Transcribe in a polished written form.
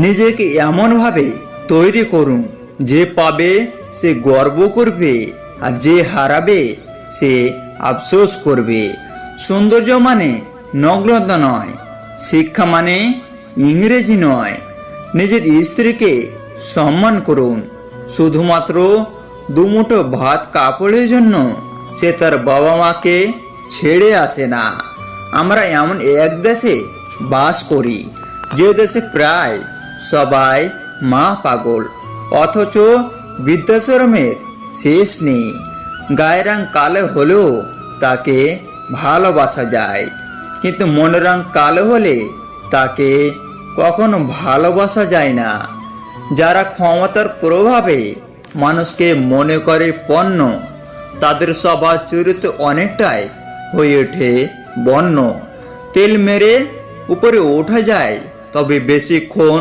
নিজেকে এমনভাবে তৈরি করুন যে পাবে সে গর্ব করবে আর যে হারাবে সে আফসোস করবে। সৌন্দর্য মানে নগ্নতা নয়, শিক্ষা মানে ইংরেজি নয়। নিজের স্ত্রীকে সম্মান করুন, শুধুমাত্র দুমুঠো ভাত কাপড়ের জন্য সে তার বাবা মাকে ছেড়ে আসে না। আমরা এমন এক দেশে বাস করি যে দেশে প্রায় সবাই মা পাগল, অথচ বৃদ্ধাশ্রমের শেষ নেই। গায়ের রং কালো হলেও তাকে ভালোবাসা যায়, কিন্তু মনের রং কালো হলে তাকে কখনো ভালোবাসা যায় না। যারা ক্ষমতার প্রভাবে মানুষকে মনে করে পণ্য, তাদের স্বভাব চরিত্র অনেকটাই হয়ে ওঠে বন্য। তেল মেরে উপরে ওঠা যায়, তবে বেশিক্ষণ